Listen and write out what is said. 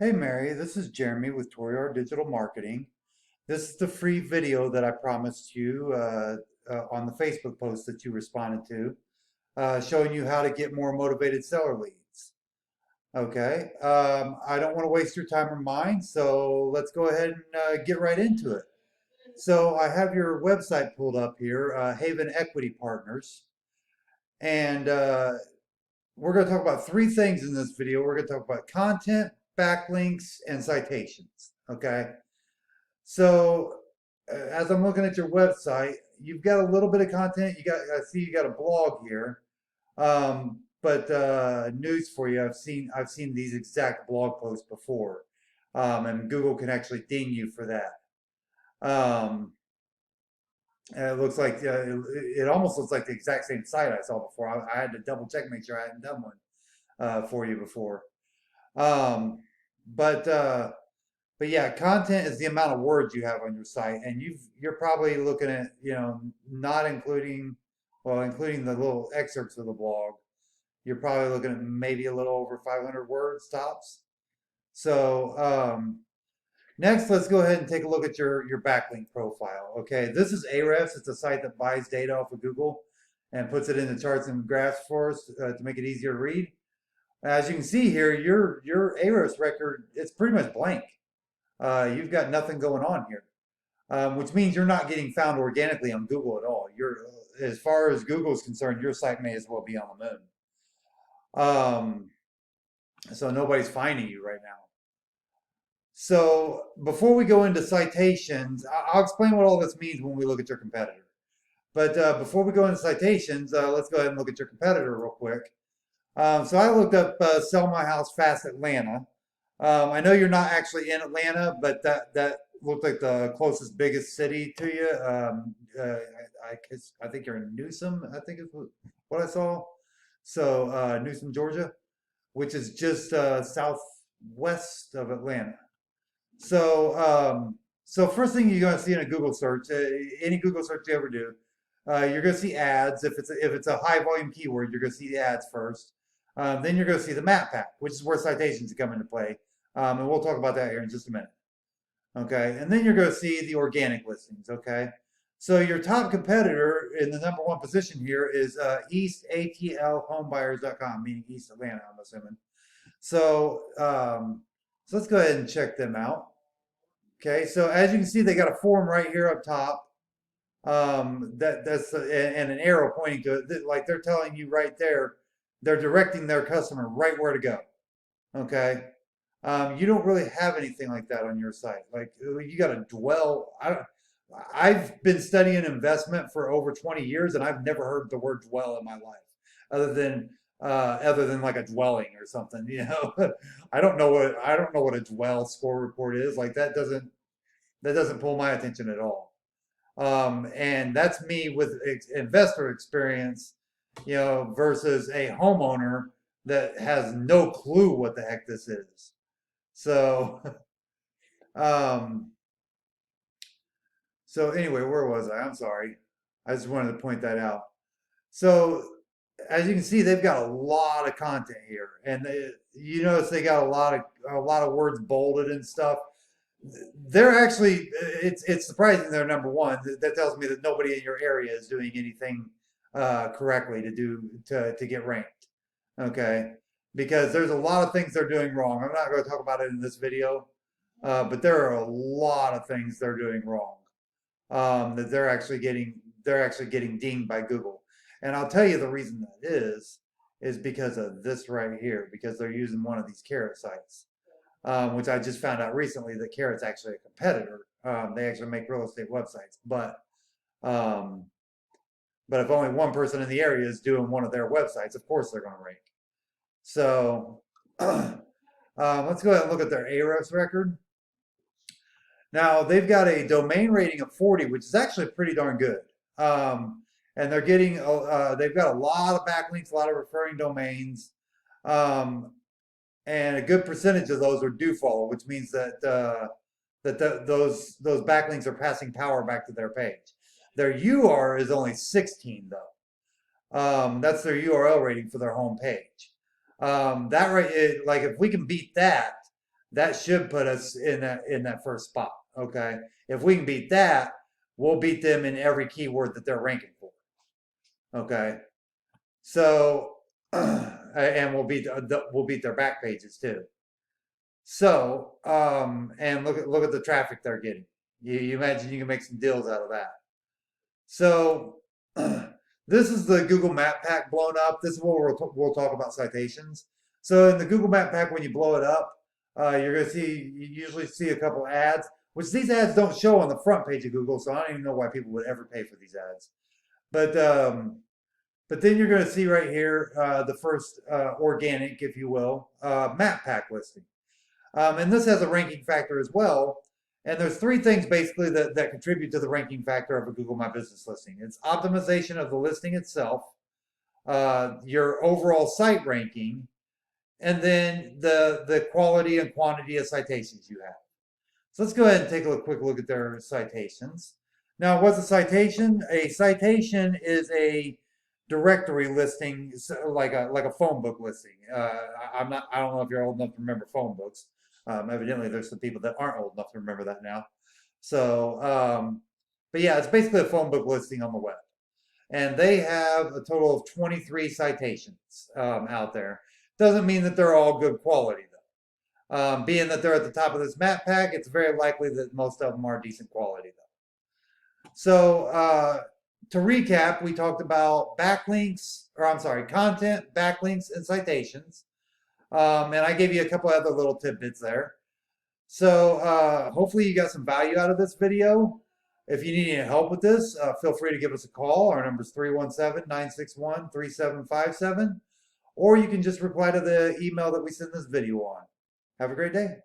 Hey Mary, this is Jeremy with Toriar Digital Marketing. This is the free video that I promised you on the Facebook post that you responded to, showing you how to get more motivated seller leads. Okay, I don't want to waste your time or mine, so let's go ahead and get right into it. So I have your website pulled up here, Haven Equity Partners, and we're going to talk about three things in this video. We're going to talk about content, backlinks, and citations. Okay. So as I'm looking at your website, you've got a little bit of content. I see you got a blog here. But news for you, I've seen these exact blog posts before. And Google can actually ding you for that. Um, and it looks like it almost looks like the exact same site I saw before. I had to double check, make sure I hadn't done one for you before. Um, but uh, But yeah, content is the amount of words you have on your site, and you're probably looking at, not including, well, including the little excerpts of the blog, you're probably looking at maybe a little over 500 words tops. So next, let's go ahead and take a look at your backlink profile. Okay, this is Ahrefs. It's a site that buys data off of Google and puts it into charts and graphs for us to make it easier to read. As you can see here, your Ahrefs record, it's pretty much blank. You've got nothing going on here, which means you're not getting found organically on Google at all. As far as Google is concerned, your site may as well be on the moon. So nobody's finding you right now. So before we go into citations, I'll explain what all this means when we look at your competitor. But before we go into citations, let's go ahead and look at your competitor real quick. So I looked up Sell My House Fast Atlanta. I know you're not actually in Atlanta, but that looked like the closest biggest city to you. I think you're in Newsom, I think is what I saw. So Newsom, Georgia, which is just southwest of Atlanta. So first thing you're going to see in a Google search, any Google search you ever do, you're going to see ads. If it's a high volume keyword, you're going to see the ads first. Then you're going to see the map pack, which is where citations come into play. And we'll talk about that here in just a minute. Okay, and then you're going to see the organic listings. Okay, so your top competitor in the number one position here is EastATLHomebuyers.com, meaning East Atlanta, I'm assuming. So let's go ahead and check them out. Okay, so as you can see, they got a form right here up top. And an arrow pointing to it, like they're telling you right there, they're directing their customer right where to go. Okay, you don't really have anything like that on your site. Like you got to dwell. I've been studying investment for over 20 years, and I've never heard the word dwell in my life, other than like a dwelling or something. I don't know what a dwell score report is. Like that doesn't pull my attention at all. And that's me with investor experience, versus a homeowner that has no clue what the heck this is. So, um, so anyway, where was I? I'm sorry. I just wanted to point that out. So, as you can see, they've got a lot of content here, and you notice they got a lot of words bolded and stuff. They're actually it's surprising they're number one. That tells me that nobody in your area is doing anything correctly to get ranked. Okay, because there's a lot of things they're doing wrong. I'm not going to talk about it in this video, but there are a lot of things they're doing wrong that they're actually getting dinged by Google. And I'll tell you the reason that is because of this right here, because they're using one of these carrot sites, which I just found out recently that Carrot's actually a competitor. They actually make real estate websites, um, but if only one person in the area is doing one of their websites, of course they're going to rank. So let's go ahead and look at their Ahrefs record. Now they've got a domain rating of 40, which is actually pretty darn good. And they've got a lot of backlinks, a lot of referring domains. And a good percentage of those are do follow, which means those backlinks are passing power back to their page. Their UR is only 16 though. That's their URL rating for their home page. That right, like if we can beat that, That should put us in that first spot. Okay. If we can beat that, we'll beat them in every keyword that they're ranking for. Okay. So, and we'll beat their back pages too. So, and look at the traffic they're getting. You imagine you can make some deals out of that. So, this is the Google Map Pack blown up. This is where we'll talk about citations. So, in the Google Map Pack, when you blow it up, you're going to see, you usually see a couple ads, which these ads don't show on the front page of Google. So, I don't even know why people would ever pay for these ads. But, but then you're going to see right here the first organic, if you will, map pack listing. And this has a ranking factor as well. And there's three things basically that contribute to the ranking factor of a Google My Business listing. It's optimization of the listing itself, your overall site ranking, and then the quality and quantity of citations you have. So let's go ahead and take a quick look at their citations. Now, what's a citation? A citation is a directory listing, like a phone book listing. I don't know if you're old enough to remember phone books. Evidently, there's some people that aren't old enough to remember that now. So, but yeah, it's basically a phone book listing on the web, and they have a total of 23 citations out there. Doesn't mean that they're all good quality though. Being that they're at the top of this map pack, it's very likely that most of them are decent quality though. So, to recap, we talked about backlinks, or I'm sorry, content, backlinks, and citations. And I gave you a couple other little tidbits there. So hopefully you got some value out of this video. If you need any help with this, feel free to give us a call. Our number is 317-961-3757. Or you can just reply to the email that we send this video on. Have a great day.